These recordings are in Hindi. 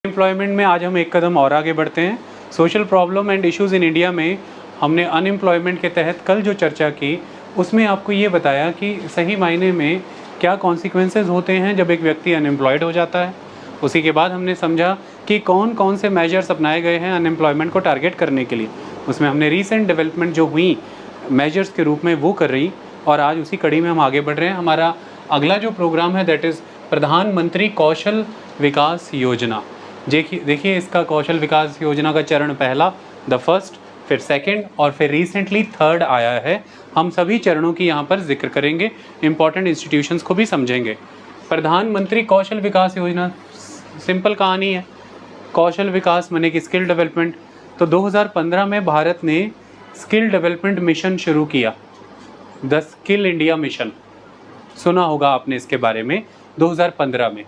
एम्प्लॉयमेंट में आज हम एक कदम और आगे बढ़ते हैं। Social problem and issues in India में हमने अनएम्प्लॉयमेंट के तहत कल जो चर्चा की उसमें आपको ये बताया कि सही मायने में क्या कॉन्सिक्वेंसेस होते हैं जब एक व्यक्ति अनएम्प्लॉयड हो जाता है। उसी के बाद हमने समझा कि कौन कौन से मेजर्स अपनाए गए हैं अनएम्प्लॉयमेंट को टारगेट करने के लिए। उसमें हमने रीसेंट डेवलपमेंट जो हुई मेजर्स के रूप में वो कर रही, और आज उसी कड़ी में हम आगे बढ़ रहे हैं। हमारा अगला जो प्रोग्राम है दैट इज़ प्रधानमंत्री कौशल विकास योजना। देखिए इसका कौशल विकास योजना का चरण पहला, द फर्स्ट, फिर सेकंड और फिर रिसेंटली थर्ड आया है। हम सभी चरणों की यहाँ पर जिक्र करेंगे, इंपॉर्टेंट इंस्टीट्यूशंस को भी समझेंगे। प्रधानमंत्री कौशल विकास योजना, सिंपल कहानी है। कौशल विकास माने कि स्किल डेवलपमेंट। तो 2015 में भारत ने स्किल डेवलपमेंट मिशन शुरू किया, द स्किल इंडिया मिशन। सुना होगा आपने इसके बारे में। 2015 में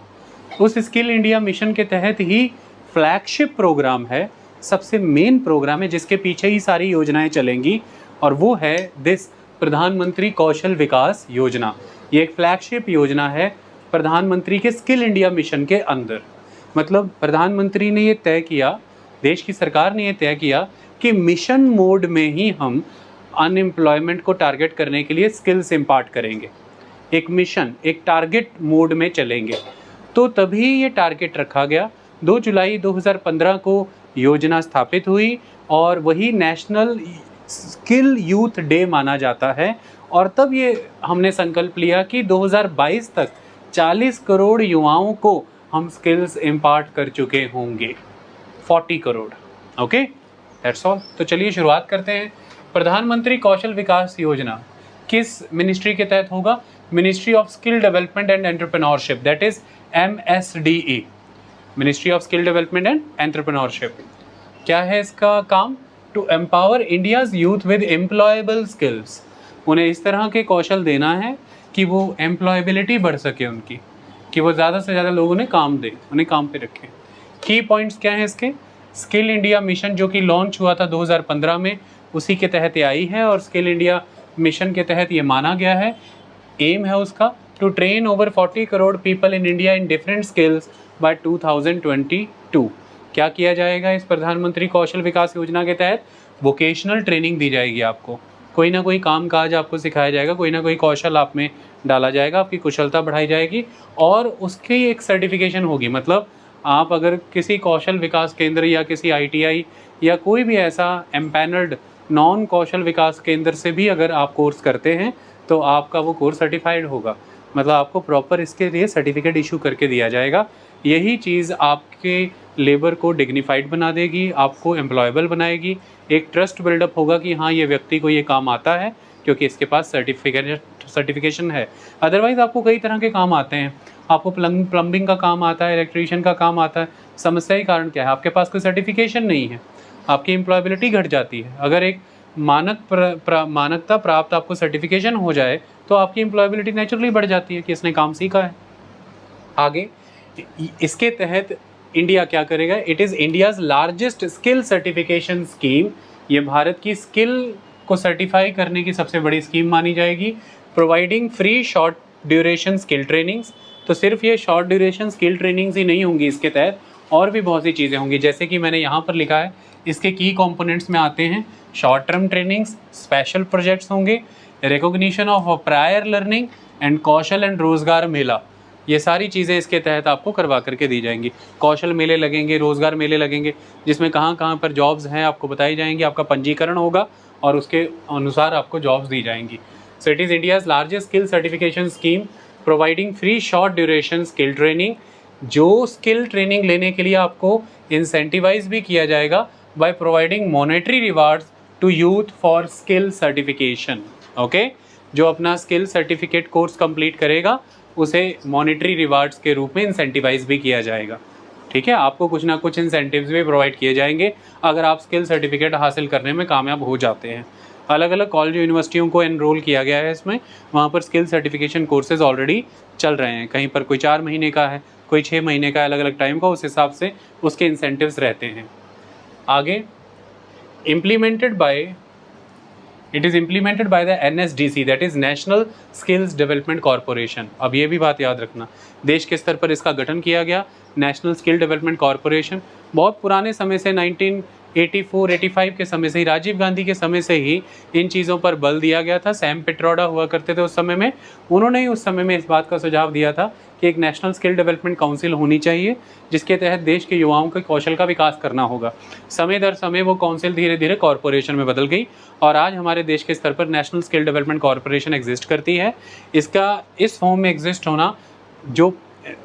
उस स्किल इंडिया मिशन के तहत ही फ्लैगशिप प्रोग्राम है, सबसे मेन प्रोग्राम है जिसके पीछे ही सारी योजनाएं चलेंगी, और वो है दिस प्रधानमंत्री कौशल विकास योजना। ये एक फ्लैगशिप योजना है प्रधानमंत्री के स्किल इंडिया मिशन के अंदर। मतलब प्रधानमंत्री ने ये तय किया, देश की सरकार ने ये तय किया कि मिशन मोड में ही हम अनएम्प्लॉयमेंट को टारगेट करने के लिए स्किल्स इम्पार्ट करेंगे। एक मिशन, एक टारगेट मोड में चलेंगे। तो तभी ये टारगेट रखा गया। 2 जुलाई 2015 को योजना स्थापित हुई और वही नेशनल स्किल यूथ डे माना जाता है। और तब ये हमने संकल्प लिया कि 2022 तक 40 करोड़ युवाओं को हम स्किल्स इम्पार्ट कर चुके होंगे। 40 करोड़। Okay, that's all. तो चलिए शुरुआत करते हैं। प्रधानमंत्री कौशल विकास योजना किस मिनिस्ट्री के तहत होगा? Ministry of skill development and entrepreneurship, that is MSDE, ministry of skill development and entrepreneurship. क्या है इसका काम? To empower India's youth with employable skills. उन्हें इस तरह के कौशल देना है कि वो एम्प्लॉयबिलिटी बढ़ सके उनकी, कि वो ज़्यादा से ज़्यादा लोगों ने काम दे, उन्हें काम पे रखें। की पॉइंट्स क्या हैं इसके? स्किल इंडिया मिशन जो कि लॉन्च हुआ था 2015 में, उसी के तहत ये आई है। और स्किल इंडिया मिशन के तहत ये माना गया है, एम है उसका, to train over 40 crore people in India in different skills by 2022। क्या किया जाएगा इस प्रधानमंत्री कौशल विकास योजना के तहत? वोकेशनल ट्रेनिंग दी जाएगी आपको, कोई ना कोई काम काज आपको सिखाया जाएगा, कोई ना कोई कौशल आप में डाला जाएगा, आपकी कुशलता बढ़ाई जाएगी और उसकी एक सर्टिफिकेशन होगी। मतलब आप अगर किसी कौशल विकास केंद्र या किसी ITI या कोई भी ऐसा एम्पैनल्ड नॉन कौशल विकास केंद्र से भी अगर आप कोर्स करते हैं तो आपका वो कोर्स सर्टिफाइड होगा। मतलब आपको प्रॉपर इसके लिए सर्टिफिकेट इशू करके दिया जाएगा। यही चीज़ आपके लेबर को डिग्निफाइड बना देगी, आपको एम्प्लॉयबल बनाएगी। एक ट्रस्ट बिल्डअप होगा कि हाँ, ये व्यक्ति को ये काम आता है क्योंकि इसके पास सर्टिफिकेशन है। अदरवाइज़ आपको कई तरह के काम आते हैं, आपको प्लम्बिंग का काम आता है, इलेक्ट्रीशियन का काम आता है। समस्या ही कारण क्या है? आपके पास कोई सर्टिफिकेशन नहीं है, आपकी एम्प्लॉयबिलिटी घट जाती है। अगर एक मानकता प्राप्त आपको सर्टिफिकेशन हो जाए तो आपकी एम्प्लॉयबिलिटी नेचुरली बढ़ जाती है कि इसने काम सीखा है। आगे इसके तहत इंडिया क्या करेगा? It is India's largest skill certification scheme. ये भारत की स्किल को सर्टिफाई करने की सबसे बड़ी स्कीम मानी जाएगी। Providing free short duration skill trainings. तो सिर्फ ये शॉर्ट ड्यूरेशन स्किल ट्रेनिंग्स ही नहीं होंगी, इसके तहत और भी बहुत सी चीज़ें होंगी। जैसे कि मैंने यहाँ पर लिखा है, इसके की कंपोनेंट्स में आते हैं short term trainings, special projects होंगे, recognition of prior learning and Kaushal and Rozgar Mela. ये सारी चीज़ें इसके तहत आपको करवा करके दी जाएंगी। कौशल मेले लगेंगे, रोज़गार मेले लगेंगे, जिसमें कहाँ कहाँ पर जॉब्स हैं आपको बताई जाएंगी, आपका पंजीकरण होगा और उसके अनुसार आपको जॉब्स दी जाएंगी। So it is India's largest skill certification scheme providing free short duration skill training. जो स्किल ट्रेनिंग लेने के लिए आपको इंसेंटिवाइज भी किया जाएगा by providing monetary rewards to youth for skill certification. Okay, जो अपना स्किल सर्टिफिकेट कोर्स कंप्लीट करेगा उसे मॉनेटरी रिवार्ड्स के रूप में इंसेंटिवाइज भी किया जाएगा। ठीक है, आपको कुछ ना कुछ इंसेंटिव्स भी प्रोवाइड किए जाएंगे अगर आप स्किल सर्टिफिकेट हासिल करने में कामयाब हो जाते हैं। अलग अलग कॉलेज यूनिवर्सिटियों को एनरोल किया गया है इसमें, वहाँ पर स्किल सर्टिफिकेशन कोर्सेज ऑलरेडी चल रहे हैं। कहीं पर कोई 4 महीने का है, कोई 6 महीने का, अलग अलग टाइम का, उस हिसाब से उसके इंसेंटिव्स रहते हैं। आगे, implemented by it is implemented by the NSDC, that is national skills development corporation. अब ये भी बात याद रखना, देश के स्तर पर इसका गठन किया गया, नेशनल स्किल डेवलपमेंट कॉरपोरेशन। बहुत पुराने समय से 1984-85 के समय से ही, राजीव गांधी के समय से ही इन चीज़ों पर बल दिया गया था। सैम पिट्रोडा हुआ करते थे उस समय में, उन्होंने ही उस समय में इस बात का सुझाव दिया था कि एक नेशनल स्किल डेवलपमेंट काउंसिल होनी चाहिए, जिसके तहत देश के युवाओं के कौशल का विकास करना होगा। समय दर समय वो काउंसिल धीरे धीरे कॉरपोरेशन में बदल गई और आज हमारे देश के स्तर पर national skill development corporation exist करती है। इसका इस फॉर्म में एग्जिस्ट होना, जो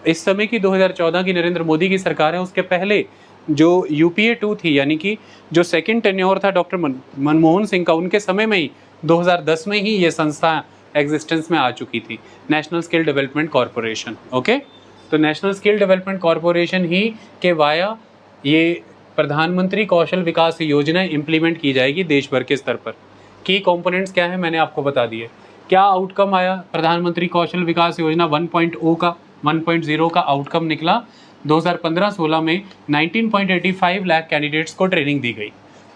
इस समय की 2014 की नरेंद्र मोदी की सरकार है, उसके पहले जो UPA 2 थी, यानी कि जो सेकंड टेन्योर था डॉक्टर मनमोहन सिंह का, उनके समय में ही 2010 में ही ये संस्था एग्जिस्टेंस में आ चुकी थी, national skill development corporation. Okay, तो नेशनल स्किल डेवलपमेंट कॉरपोरेशन ही के वाया ये प्रधानमंत्री कौशल विकास योजना इम्प्लीमेंट की जाएगी देश भर के स्तर पर। की कंपोनेंट्स क्या है मैंने आपको बता दिए। क्या आउटकम आया प्रधानमंत्री कौशल विकास योजना 1.0 का आउटकम निकला। 2015-16 में 19.85 लाख कैंडिडेट्स को ट्रेनिंग दी गई।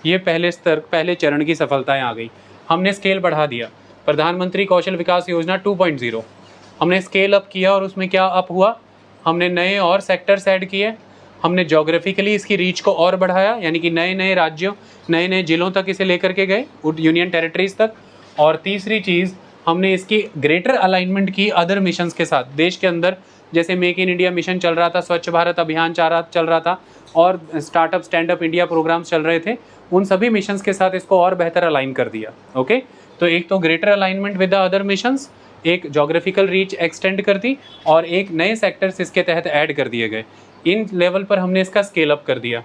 ये पहले चरण की सफलताएं आ गई। हमने स्केल बढ़ा दिया, प्रधानमंत्री कौशल विकास योजना 2.0 हमने स्केल अप किया, और उसमें क्या अप हुआ, हमने नए और सेक्टर्स ऐड किए, हमने जोग्राफिकली इसकी रीच को और बढ़ाया, यानी कि नए नए राज्यों, नए नए जिलों तक इसे लेकर के गए, यूनियन टेरिटरीज तक। और तीसरी चीज़, हमने इसकी ग्रेटर अलाइनमेंट की अदर मिशंस के साथ। देश के अंदर जैसे मेक इन इंडिया मिशन चल रहा था, स्वच्छ भारत अभियान चल रहा था, और startup stand up India programs चल रहे थे, उन सभी मिशंस के साथ इसको और बेहतर अलाइन कर दिया। ओके, तो एक तो greater alignment with the other missions, एक जोग्राफिकल रीच एक्सटेंड कर दी, और एक नए सेक्टर्स इसके तहत ऐड कर दिए गए। इन लेवल पर हमने इसका स्केल अप कर दिया।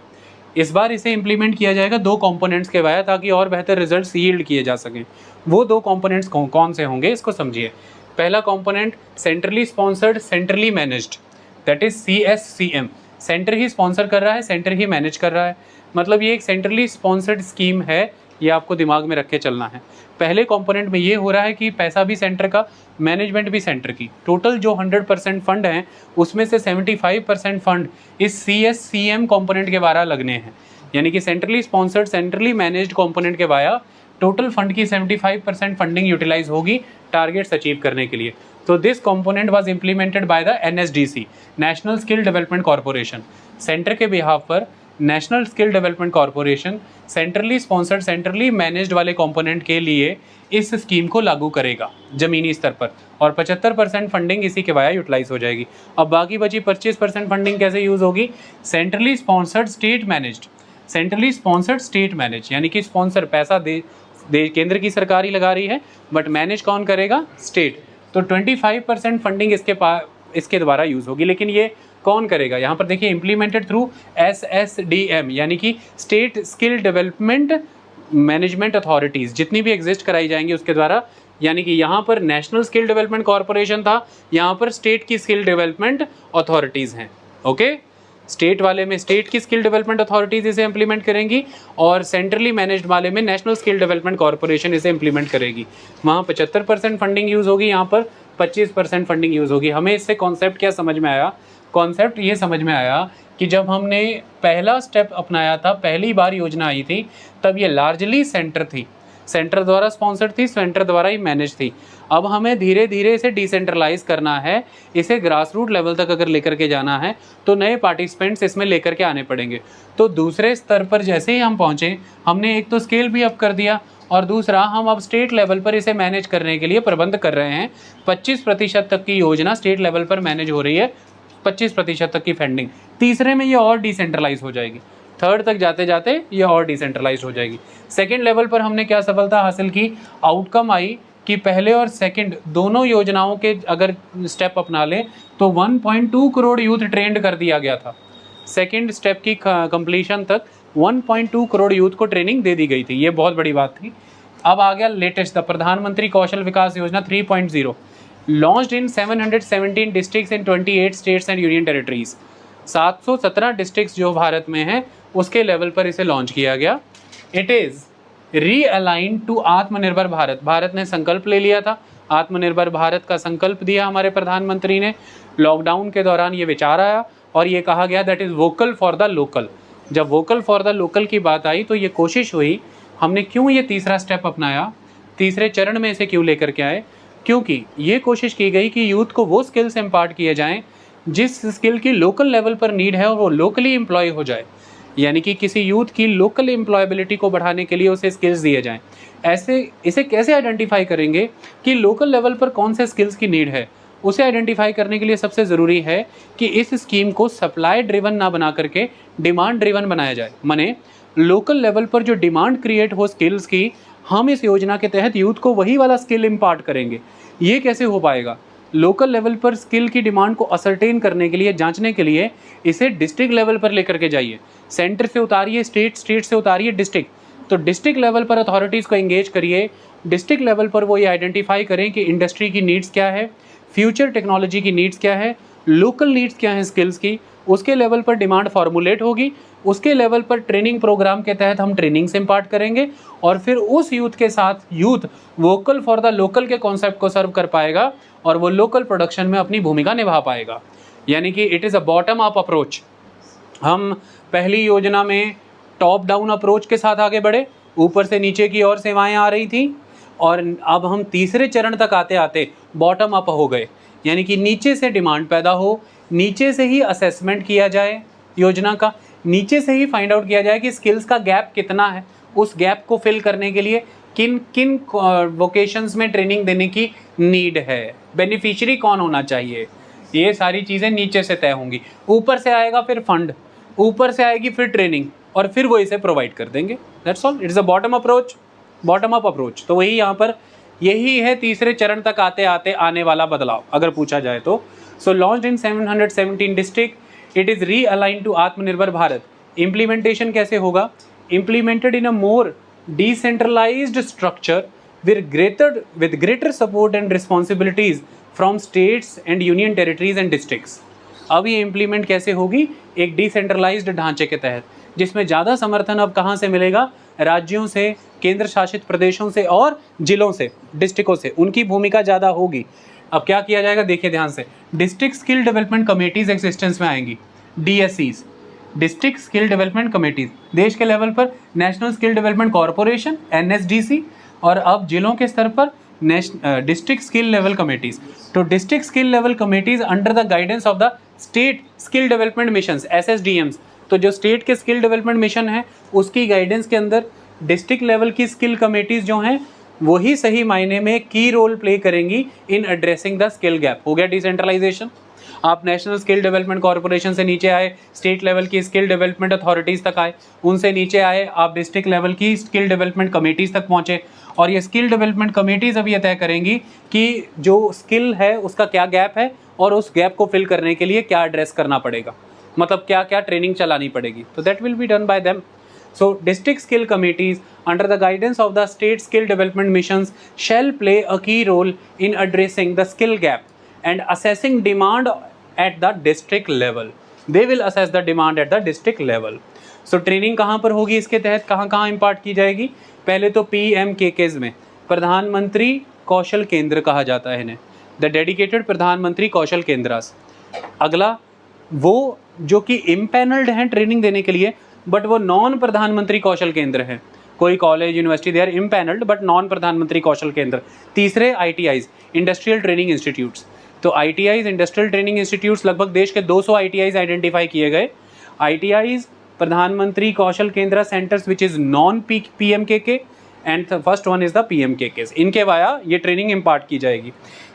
इस बार इसे इम्प्लीमेंट किया जाएगा 2 कंपोनेंट्स के वाया, ताकि और बेहतर रिजल्ट्स यील्ड किए जा सकें। वो 2 कंपोनेंट्स कौन से होंगे, इसको समझिए। पहला component centrally sponsored centrally managed, that is CSCM। Centre he sponsor कर रहा है, सेंटर ही मैनेज कर रहा है, मतलब ये एक सेंट्रली स्पॉन्सर्ड स्कीम है, ये आपको दिमाग में रख के चलना है। पहले कंपोनेंट में ये हो रहा है कि पैसा भी सेंटर का, मैनेजमेंट भी सेंटर की। टोटल जो 100% फंड हैं, उसमें से 75% फंड इस CSCM कंपोनेंट के वाया लगने हैं, यानी कि centrally sponsored centrally managed component के वाया टोटल फंड की 75% फंडिंग यूटिलाइज होगी टारगेट्स अचीव करने के लिए। तो this component was implemented by the NSDC, national skill development corporation. Centre के बिहाफ पर national skill development corporation centrally sponsored centrally managed वाले कंपोनेंट के लिए इस स्कीम को लागू करेगा ज़मीनी स्तर पर, और 75% फंडिंग इसी के वाया यूटिलाइज हो जाएगी। अब बाकी बची 25% फंडिंग कैसे यूज़ होगी, centrally sponsored state managed, centrally sponsored state manage, यानी कि स्पॉन्सर पैसा केंद्र की सरकार ही लगा रही है, बट मैनेज कौन करेगा, स्टेट। तो 25% फंडिंग इसके द्वारा यूज़ होगी। लेकिन ये कौन करेगा, यहाँ पर देखिए, इम्प्लीमेंटेड थ्रू SSDM, यानी कि state skill development management authorities, जितनी भी एग्जिस्ट कराई जाएंगी उसके द्वारा। यानी कि यहाँ पर नेशनल स्किल डेवलपमेंट कॉरपोरेशन था, यहाँ पर स्टेट की स्किल डेवलपमेंट अथॉरिटीज़ हैं। ओके, स्टेट वाले में स्टेट की स्किल डेवलपमेंट अथॉरिटीज़ इसे इंप्लीमेंट करेंगी, और सेंट्रली मैनेज्ड वाले में नेशनल स्किल डेवलपमेंट कॉरपोरेशन इसे इंप्लीमेंट करेगी। वहाँ 75% फंडिंग यूज़ होगी, यहाँ पर 25% फंडिंग यूज़ होगी। हमें इससे कॉन्सेप्ट क्या समझ में आया, कॉन्सेप्ट ये समझ में आया कि जब हमने पहला स्टेप अपनाया था, पहली बार योजना आई थी, तब ये लार्जली सेंटर थी, सेंटर द्वारा स्पॉन्सर्ड थी, सेंटर द्वारा ही मैनेज थी। अब हमें धीरे धीरे इसे डिसेंट्रलाइज करना है, इसे ग्रास रूट लेवल तक अगर लेकर के जाना है तो नए पार्टिसिपेंट्स इसमें लेकर के आने पड़ेंगे। तो दूसरे स्तर पर जैसे ही हम पहुँचे, हमने एक तो स्केल भी अप कर दिया, और दूसरा हम अब स्टेट लेवल पर इसे मैनेज करने के लिए प्रबंध कर रहे हैं। 25% तक की योजना स्टेट लेवल पर मैनेज हो रही है, 25% तक की फंडिंग। तीसरे में ये और डिसेंट्रलाइज हो जाएगी, थर्ड तक जाते जाते ये और डिसेंट्रलाइज हो जाएगी। सेकेंड लेवल पर हमने क्या सफलता हासिल की, आउटकम आई कि पहले और सेकंड दोनों योजनाओं के अगर स्टेप अपना लें तो 1.2 करोड़ यूथ ट्रेंड कर दिया गया था। सेकंड स्टेप की कंप्लीशन तक 1.2 करोड़ यूथ को ट्रेनिंग दे दी गई थी, ये बहुत बड़ी बात थी। अब आ गया लेटेस्ट, द प्रधानमंत्री कौशल विकास योजना 3.0, launched in 717 districts in 28 states and union territories. 717 districts जो भारत में हैं उसके लेवल पर इसे लॉन्च किया गया। It is realign to Atmanirbhar Bharat. Bharat ने संकल्प ले लिया था, आत्मनिर्भर भारत का संकल्प दिया हमारे प्रधानमंत्री ने। लॉकडाउन के दौरान ये विचार आया और ये कहा गया that is vocal for the local. जब वोकल फॉर द लोकल की बात आई तो ये कोशिश हुई, हमने क्यों ये तीसरा स्टेप अपनाया, तीसरे चरण में इसे क्यों लेकर के आए? क्योंकि ये कोशिश की गई कि यूथ को वो स्किल्स इम्पार्ट किए जाएं जिस स्किल की लोकल लेवल पर नीड है और वो लोकली एम्प्लॉय हो जाए, यानी कि किसी यूथ की लोकल एम्प्लॉयबिलिटी को बढ़ाने के लिए उसे स्किल्स दिए जाएं। ऐसे इसे कैसे आइडेंटिफाई करेंगे कि लोकल लेवल पर कौन से स्किल्स की नीड है? उसे आइडेंटिफाई करने के लिए सबसे ज़रूरी है कि इस स्कीम को सप्लाई ड्रिवन ना बना करके डिमांड ड्रिवन बनाया जाए। माने लोकल लेवल पर जो डिमांड क्रिएट हो स्किल्स की, हम इस योजना के तहत यूथ को वही वाला स्किल इम्पार्ट करेंगे। ये कैसे हो पाएगा? लोकल लेवल पर स्किल की डिमांड को असरटेन करने के लिए, जांचने के लिए इसे डिस्ट्रिक्ट लेवल पर लेकर के जाइए। सेंटर से उतारिए स्टेट, स्टेट से उतारिए डिस्ट्रिक्ट। तो डिस्ट्रिक्ट लेवल पर अथॉरिटीज़ को एंगेज करिए। डिस्ट्रिक्ट लेवल पर वो ये आइडेंटिफाई करें कि इंडस्ट्री की नीड्स क्या है, फ्यूचर टेक्नोलॉजी की नीड्स क्या है, लोकल नीड्स क्या हैं स्किल्स की। उसके लेवल पर डिमांड फॉर्मुलेट होगी। उसके लेवल पर ट्रेनिंग प्रोग्राम के तहत हम ट्रेनिंग से इम्पार्ट करेंगे और फिर उस यूथ के साथ youth vocal for the local के कॉन्सेप्ट को सर्व कर पाएगा और वो लोकल प्रोडक्शन में अपनी भूमिका निभा पाएगा। यानी कि it is a bottom up approach. हम पहली योजना में टॉप डाउन अप्रोच के साथ आगे बढ़े, ऊपर से नीचे की ओर सेवाएं आ रही थी, और अब हम तीसरे चरण तक आते आते बॉटम अप हो गए। यानी कि नीचे से डिमांड पैदा हो, नीचे से ही असेसमेंट किया जाए योजना का, नीचे से ही फाइंड आउट किया जाए कि स्किल्स का गैप कितना है, उस गैप को फिल करने के लिए किन किन वोकेशंस में ट्रेनिंग देने की नीड है, बेनिफिशियरी कौन होना चाहिए, ये सारी चीज़ें नीचे से तय होंगी। ऊपर से आएगा फिर फंड, ऊपर से आएगी फिर ट्रेनिंग, और फिर वो इसे प्रोवाइड कर देंगे। That's all, it is a bottom approach, bottom up approach. तो वही यहाँ पर यही है तीसरे चरण तक आते आते आने वाला बदलाव, अगर पूछा जाए तो। So launched in 717 district, it is realign to Atmanirbhar Bharat. Implementation कैसे होगा? Implemented in a more decentralised structure with greater support and responsibilities from states and union territories and districts। अब ये इम्प्लीमेंट कैसे होगी? एक डिसेंट्रलाइज्ड ढांचे के तहत, जिसमें ज़्यादा समर्थन अब कहाँ से मिलेगा? राज्यों से, केंद्र शासित प्रदेशों से और जिलों से, डिस्ट्रिक्टों से। उनकी भूमिका ज़्यादा होगी। अब क्या किया जाएगा, देखिए ध्यान से। District skill development committees existence में आएंगी, DSCs, district skill development committees. देश के लेवल पर national skill development corporation NSDC, और अब जिलों के स्तर पर डिस्ट्रिक्ट स्किल लेवल कमेटीज़। तो district skill level committees under the guidance of the state skill development missions, SSDMs। तो जो स्टेट के स्किल डेवलपमेंट मिशन है उसकी गाइडेंस के अंदर डिस्ट्रिक्ट लेवल की स्किल कमेटीज़ जो हैं वही सही मायने में की रोल प्ले करेंगी इन एड्रेसिंग द स्किल गैप। हो गया डिसेंट्रलाइजेशन। आप नेशनल स्किल डेवलपमेंट कॉरपोरेशन से नीचे आए, स्टेट लेवल की स्किल डेवलपमेंट अथॉरिटीज़ तक आए, उनसे नीचे आए आप डिस्ट्रिक्ट लेवल की स्किल डेवलपमेंट कमेटीज़ तक पहुँचे, और ये स्किल डेवलपमेंट कमेटीज़ अब ये तय करेंगी कि जो स्किल है उसका क्या गैप है और उस गैप को फिल करने के लिए क्या एड्रेस करना पड़ेगा, मतलब क्या क्या ट्रेनिंग चलानी पड़ेगी। तो that will be done by them. So district skill committees under the guidance of the state skill development missions shall play a key role in addressing the skill gap and assessing demand at the district level. They will assess the demand at the district level. So training कहाँ पर होगी, इसके तहत कहाँ कहाँ इम्पार्ट की जाएगी? पहले तो PMKKs में, प्रधानमंत्री कौशल केंद्र कहा जाता है इन्हें, द डेडिकेटेड प्रधानमंत्री कौशल केंद्रास। अगला वो जो कि इम्पैनल्ड हैं ट्रेनिंग देने के लिए, बट वो नॉन प्रधानमंत्री कौशल केंद्र है। कोई college university they are empanelled but non प्रधानमंत्री कौशल केंद्र। तीसरे ITIs, इंडस्ट्रियल ट्रेनिंग इंस्टीट्यूट्स। तो ITIs, इंडस्ट्रियल ट्रेनिंग इंस्टीट्यूट्स, लगभग देश के 200 ITIs आइडेंटिफाई किए गए। ITIs प्रधानमंत्री कौशल केंद्र centres which is non PMKK and first one is the PMKKs। इनके वाया ये ट्रेनिंग इम्पार्ट की जाएगी।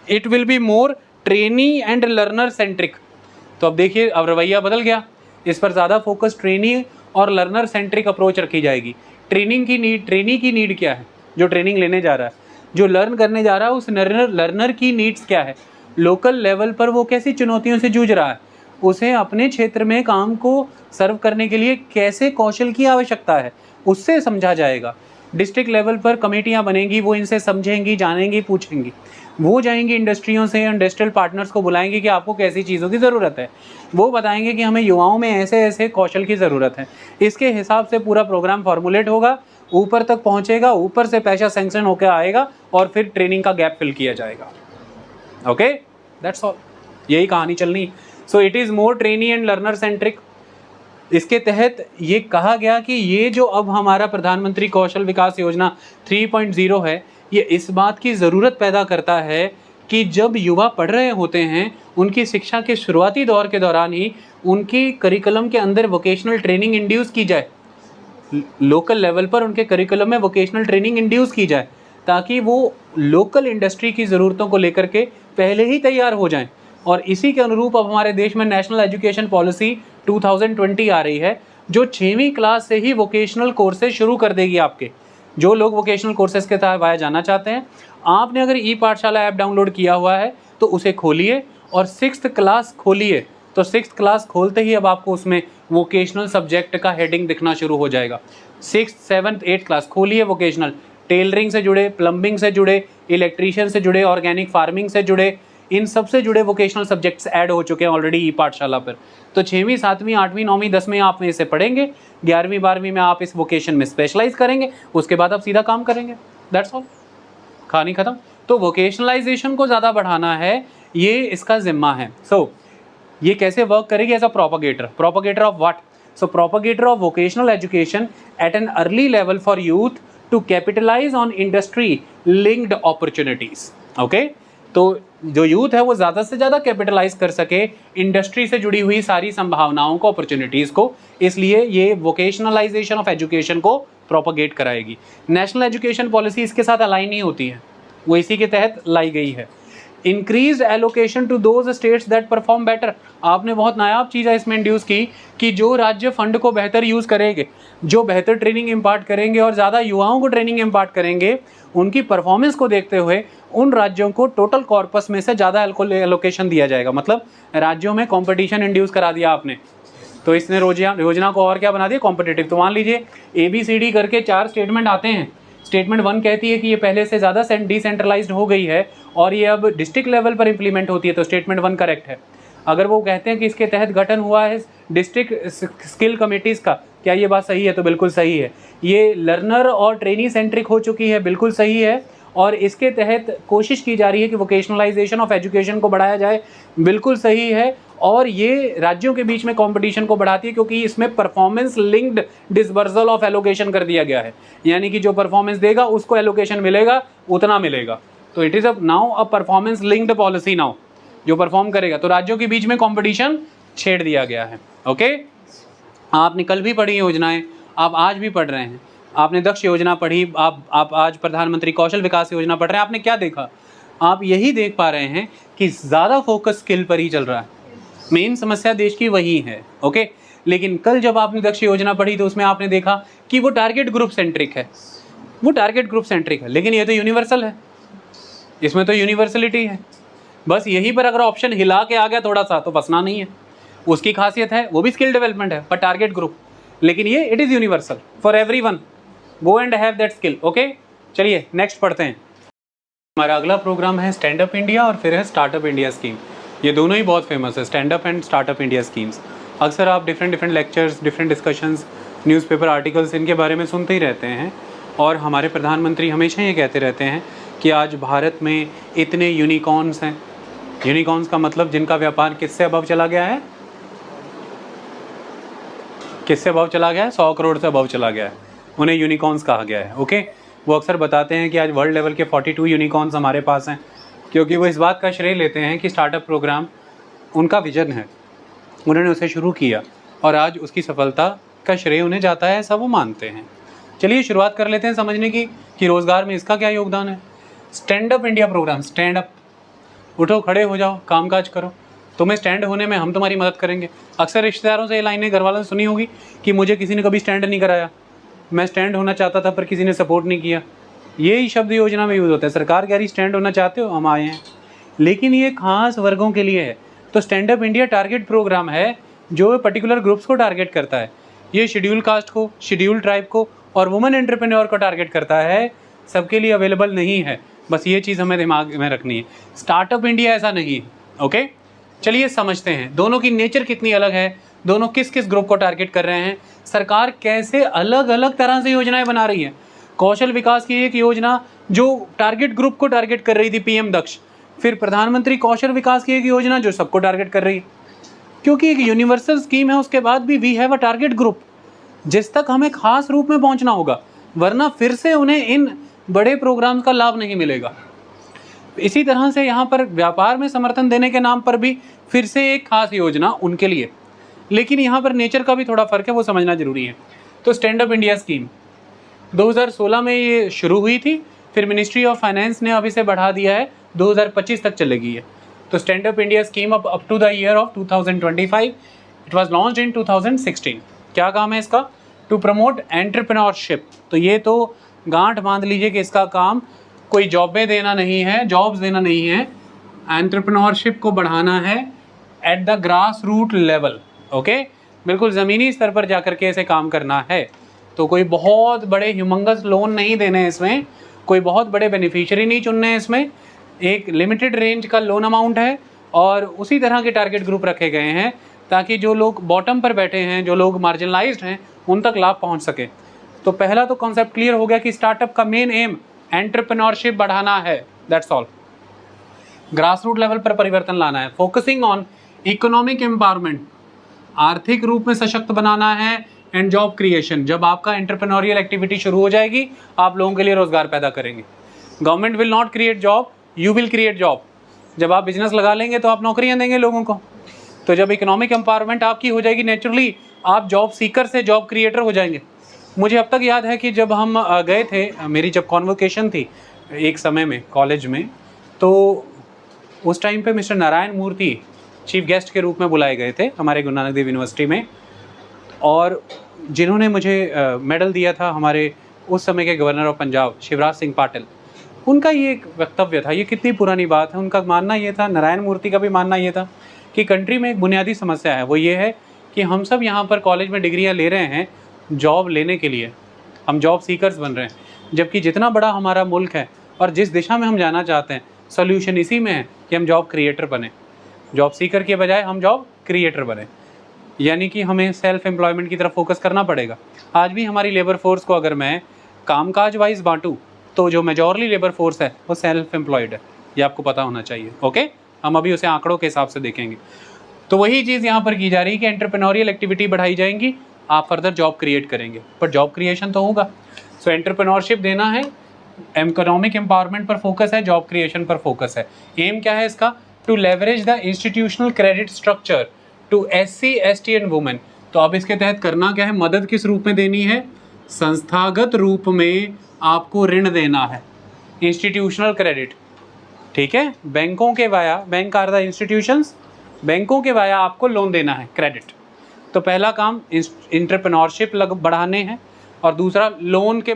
It will be more trainee and learner centric. तो अब देखिए, अब रवैया बदल गया, इस पर ज़्यादा फोकस ट्रेनी और लर्नर सेंट्रिक अप्रोच रखी जाएगी। ट्रेनिंग की नीड, ट्रेनी की नीड क्या है जो ट्रेनिंग लेने जा रहा है, जो लर्न करने जा रहा है, उस लर्नर की नीड्स क्या है, लोकल लेवल पर वो कैसी चुनौतियों से जूझ रहा है, उसे अपने क्षेत्र में काम को सर्व करने के लिए कैसे कौशल की आवश्यकता है, उससे समझा जाएगा। डिस्ट्रिक्ट लेवल पर कमेटियाँ बनेंगी, वो इनसे समझेंगी, जानेंगी, पूछेंगी। वो जाएंगी इंडस्ट्रियों से, इंडस्ट्रियल पार्टनर्स को बुलाएंगे कि आपको कैसी चीज़ों की ज़रूरत है। वो बताएंगे कि हमें युवाओं में ऐसे ऐसे कौशल की ज़रूरत है। इसके हिसाब से पूरा प्रोग्राम फॉर्मुलेट होगा, ऊपर तक पहुंचेगा, ऊपर से पैसा सैंक्शन होकर आएगा और फिर ट्रेनिंग का गैप फिल किया जाएगा। ओके, दैट्स ऑल, यही कहानी चलनी। सो it is more trainee and learner centric. इसके तहत ये कहा गया कि ये जो अब हमारा प्रधानमंत्री कौशल विकास योजना 3.0 है, ये इस बात की ज़रूरत पैदा करता है कि जब युवा पढ़ रहे होते हैं, उनकी शिक्षा के शुरुआती दौर के दौरान ही उनकी करिकुलम के अंदर वोकेशनल ट्रेनिंग इंड्यूस की जाए, लोकल लेवल पर उनके करिकुलम में वोकेशनल ट्रेनिंग इंड्यूस की जाए, ताकि वो लोकल इंडस्ट्री की ज़रूरतों को लेकर के पहले ही तैयार हो जाएं। और इसी के अनुरूप अब हमारे देश में नेशनल एजुकेशन पॉलिसी 2020 आ रही है, जो 6वीं क्लास से ही वोकेशनल कोर्सेज शुरू कर देगी। आपके जो लोग वोकेशनल कोर्सेज के तहत जाना चाहते हैं, आपने अगर ई पाठशाला ऐप डाउनलोड किया हुआ है तो उसे खोलिए और 6th क्लास खोलिए, तो 6th क्लास खोलते ही अब आपको उसमें वोकेशनल सब्जेक्ट का हेडिंग दिखना शुरू हो जाएगा। 6th 7th 8th क्लास खोलिए, वोकेशनल टेलरिंग से जुड़े, प्लम्बिंग से जुड़े, इलेक्ट्रीशियन से जुड़े, ऑर्गेनिक फार्मिंग से जुड़े, इन सब से जुड़े वोकेशनल सब्जेक्ट्स ऐड हो चुके हैं ऑलरेडी ई पाठशाला पर। तो 6वीं 7वीं 8वीं 9वीं 10वीं आप में इसे पढ़ेंगे, 11वीं 12वीं में आप इस वोकेशन में स्पेशलाइज करेंगे, उसके बाद आप सीधा काम करेंगे। दैट्स ऑल, कहानी खत्म। तो वोकेशनलाइजेशन को ज़्यादा बढ़ाना है, ये इसका जिम्मा है। सो ये कैसे वर्क करेगी as a propagator of what? So propagator of vocational education at an early level for youth to capitalise on industry linked opportunities. Okay, तो जो यूथ है वो ज़्यादा से ज़्यादा कैपिटलाइज कर सके इंडस्ट्री से जुड़ी हुई सारी संभावनाओं को, अपॉर्चुनिटीज़ को, इसलिए ये वोकेशनलाइजेशन ऑफ एजुकेशन को प्रोपगेट कराएगी। नेशनल एजुकेशन पॉलिसी इसके साथ अलाइन नहीं होती है, वो इसी के तहत लाई गई है। Increase allocation to those states that perform better. आपने बहुत नायाब चीज़ है इसमें इंड्यूस की कि जो राज्य फंड को बेहतर यूज़ करेंगे, जो बेहतर ट्रेनिंग इम्पार्ट करेंगे और ज़्यादा युवाओं को ट्रेनिंग इम्पार्ट करेंगे, उनकी परफॉर्मेंस को देखते हुए उन राज्यों को टोटल कॉर्पस में से ज़्यादा एलोकेशन दिया जाएगा। मतलब राज्यों में कंपटीशन इंड्यूस करा दिया आपने, तो इसने योजना को और क्या बना दिया, कॉम्पिटिटिव। तो मान लीजिए ABCD करके 4 स्टेटमेंट आते हैं। स्टेटमेंट 1 कहती है कि ये पहले से ज़्यादा डिसेंट्रलाइज्ड हो गई है और ये अब डिस्ट्रिक्ट लेवल पर इंप्लीमेंट होती है, तो स्टेटमेंट 1 करेक्ट है। अगर वो कहते हैं कि इसके तहत गठन हुआ है डिस्ट्रिक्ट स्किल कमेटीज़ का, क्या ये बात सही है? तो बिल्कुल सही है। ये लर्नर और ट्रेनी सेंट्रिक हो चुकी है, बिल्कुल सही है। और इसके तहत कोशिश की जा रही है कि वोकेशनलाइजेशन ऑफ एजुकेशन को बढ़ाया जाए, बिल्कुल सही है। और ये राज्यों के बीच में कंपटीशन को बढ़ाती है, क्योंकि इसमें performance linked disbursal of allocation कर दिया गया है, यानी कि जो परफॉर्मेंस देगा उसको एलोकेशन मिलेगा, उतना मिलेगा। तो it is a now a performance linked policy now, जो परफॉर्म करेगा। तो राज्यों के बीच में कंपटीशन छेड़ दिया गया है। ओके, आपने कल भी पढ़ी योजनाएं, आप आज भी पढ़ रहे हैं। आपने दक्ष योजना पढ़ी, आप आज प्रधानमंत्री कौशल विकास योजना पढ़ रहे हैं। आपने क्या देखा? आप यही देख पा रहे हैं कि ज़्यादा फोकस स्किल पर ही चल रहा है। मेन समस्या देश की वही है। ओके, लेकिन कल जब आपने दक्ष योजना पढ़ी तो उसमें आपने देखा कि वो टारगेट ग्रुप सेंट्रिक है, वो टारगेट ग्रुप सेंट्रिक है, लेकिन ये तो यूनिवर्सल है, इसमें तो यूनिवर्सलिटी है। बस यहीं पर अगर ऑप्शन हिला के आ गया थोड़ा सा तो फंसना नहीं है। उसकी खासियत है, वो भी स्किल डेवलपमेंट है पर टारगेट ग्रुप, लेकिन ये it is universal for everyone, go and have that skill. Okay, चलिए नेक्स्ट पढ़ते हैं। हमारा अगला प्रोग्राम है स्टैंड अप इंडिया और फिर है स्टार्टअप इंडिया स्कीम। ये दोनों ही बहुत फेमस है, stand up and startup India schemes. अक्सर आप different lectures, different discussions, newspaper articles इनके बारे में सुनते ही रहते हैं। और हमारे प्रधानमंत्री हमेशा ये कहते रहते हैं कि आज भारत में इतने यूनिकॉर्न्स हैं। यूनिकॉर्न्स का मतलब जिनका व्यापार किससे अबव चला गया है, किससे अबव चला गया है, 100 करोड़ से अबव चला गया है, उन्हें यूनिकॉर्न्स कहा गया है। ओके, वो अक्सर बताते हैं कि आज वर्ल्ड लेवल के 42 यूनिकॉर्न्स हमारे पास हैं, क्योंकि वो इस बात का श्रेय लेते हैं कि स्टार्टअप प्रोग्राम उनका विजन है, उन्होंने उसे शुरू किया और आज उसकी सफलता का श्रेय उन्हें जाता है, ऐसा वो मानते हैं। चलिए शुरुआत कर लेते हैं समझने की कि रोज़गार में इसका क्या योगदान है। Stand up India program, stand up, उठो खड़े हो जाओ, काम काज करो, तुम्हें स्टैंड होने में हम तुम्हारी मदद करेंगे। अक्सर रिश्तेदारों से ये लाइनें घर वालों से सुनी होगी कि मुझे किसी ने कभी स्टैंड नहीं कराया, मैं स्टैंड होना चाहता था पर किसी ने सपोर्ट नहीं किया। यही शब्द योजना में यूज़ होता है। सरकार कह रही स्टैंड होना चाहते हो, हम आए हैं, लेकिन ये खास वर्गों के लिए है। तो stand up India target program है जो पर्टिकुलर ग्रुप्स को टारगेट करता है। ये शेड्यूल कास्ट को, शेड्यूल ट्राइब को और वुमेन एंटरप्रेन्योर को टारगेट करता है, सबके लिए अवेलेबल नहीं है। बस ये चीज़ हमें दिमाग में रखनी है। स्टार्टअप इंडिया ऐसा नहीं है। ओके, चलिए समझते हैं दोनों की नेचर कितनी अलग है, दोनों किस किस ग्रुप को टारगेट कर रहे हैं, सरकार कैसे अलग अलग तरह से योजनाएं बना रही है। कौशल विकास की एक योजना जो टारगेट ग्रुप को टारगेट कर रही थी, PM दक्ष, फिर प्रधानमंत्री कौशल विकास की एक योजना जो सबको टारगेट कर रही है, क्योंकि एक यूनिवर्सल स्कीम है। उसके बाद भी we have a target group जिस तक हमें खास रूप में पहुंचना होगा, वरना फिर से उन्हें इन बड़े प्रोग्राम्स का लाभ नहीं मिलेगा। इसी तरह से यहाँ पर व्यापार में समर्थन देने के नाम पर भी फिर से एक खास योजना उनके लिए, लेकिन यहाँ पर नेचर का भी थोड़ा फ़र्क है, वो समझना ज़रूरी है। तो स्टैंड अप इंडिया स्कीम 2016 में ये शुरू हुई थी, फिर मिनिस्ट्री ऑफ फाइनेंस ने अब इसे बढ़ा दिया है, 2025 तक चलेगी है। तो stand up India scheme up to the year of 2025, it was launched in 2016। क्या काम है इसका? To promote entrepreneurship. तो ये तो गांठ बांध लीजिए कि इसका काम कोई जॉबें देना नहीं है, जॉब्स देना नहीं है, एंटरप्रेन्योरशिप को बढ़ाना है at the grass root level. Okay, बिल्कुल ज़मीनी स्तर पर जाकर के इसे काम करना है। तो कोई बहुत बड़े ह्यूमंगस लोन नहीं देने हैं इसमें, कोई बहुत बड़े बेनिफिशियरी नहीं चुनने हैं इसमें, एक लिमिटेड रेंज का लोन अमाउंट है और उसी तरह के टारगेट ग्रुप रखे गए हैं ताकि जो लोग बॉटम पर बैठे हैं, जो लोग मार्जिनलाइज्ड हैं, उन तक लाभ पहुंच सके। तो पहला तो कॉन्सेप्ट क्लियर हो गया कि स्टार्टअप का मेन एम एंटरप्रेन्योरशिप बढ़ाना है, that's all. Grass root level पर परिवर्तन लाना है, फोकसिंग ऑन इकोनॉमिक एम्पावरमेंट, आर्थिक रूप में सशक्त बनाना है, एंड जॉब क्रिएशन। जब आपका एंटरप्रेन्योरियल एक्टिविटी शुरू हो जाएगी, आप लोगों के लिए रोजगार पैदा करेंगे। Government will not create job, you will create job. जब आप बिजनेस लगा लेंगे तो आप नौकरियां देंगे लोगों को। तो जब इकोनॉमिक एम्पावरमेंट आपकी हो जाएगी, नेचुरली आप जॉब सीकर से जॉब क्रिएटर हो जाएंगे। मुझे अब तक याद है कि जब हम गए थे, मेरी जब कॉन्वोकेशन थी एक समय में कॉलेज में, तो उस टाइम पे मिस्टर नारायण मूर्ति चीफ गेस्ट के रूप में बुलाए गए थे हमारे गुरु नानक देव यूनिवर्सिटी में, और जिन्होंने मुझे मेडल दिया था हमारे उस समय के गवर्नर ऑफ पंजाब शिवराज सिंह पाटिल। उनका ये एक वक्तव्य था, ये कितनी पुरानी बात है, उनका मानना ये था, नारायण मूर्ति का भी मानना ये था कि कंट्री में एक बुनियादी समस्या है, वो ये है कि हम सब यहाँ पर कॉलेज में डिग्रियाँ ले रहे हैं जॉब लेने के लिए, हम जॉब सीकर्स बन रहे हैं, जबकि जितना बड़ा हमारा मुल्क है और जिस दिशा में हम जाना चाहते हैं, सोल्यूशन इसी में है कि हम जॉब क्रिएटर बने। जॉब सीकर के बजाय हम जॉब क्रिएटर बने, यानी कि हमें सेल्फ एम्प्लॉयमेंट की तरफ फोकस करना पड़ेगा। आज भी हमारी लेबर फोर्स को अगर मैं कामकाज वाइज बांटूँ तो जो मेजॉरली लेबर फोर्स है वो सेल्फ एम्प्लॉयड है, ये आपको पता होना चाहिए। ओके, हम अभी उसे आंकड़ों के हिसाब से देखेंगे। तो वही चीज़ यहाँ पर की जा रही है कि एंटरप्रेन्योरियल एक्टिविटी बढ़ाई जाएंगी, आप फर्दर जॉब क्रिएट करेंगे, पर जॉब क्रिएशन तो होगा। सो एंटरप्रेन्योरशिप देना है, इकोनॉमिक एम्पावरमेंट पर फोकस है, जॉब क्रिएशन पर फोकस है। एम क्या है इसका? To leverage the institutional credit structure to SC, ST and women. तो अब इसके तहत करना क्या है? मदद किस रूप में देनी है? संस्थागत रूप में आपको ऋण देना है, इंस्टीट्यूशनल क्रेडिट। ठीक है, बैंकों के via, bank are the institutions, बैंकों के वाया आपको लोन देना है, क्रेडिट। तो पहला काम एंटरप्रेन्योरशिप बढ़ाने हैं और दूसरा लोन के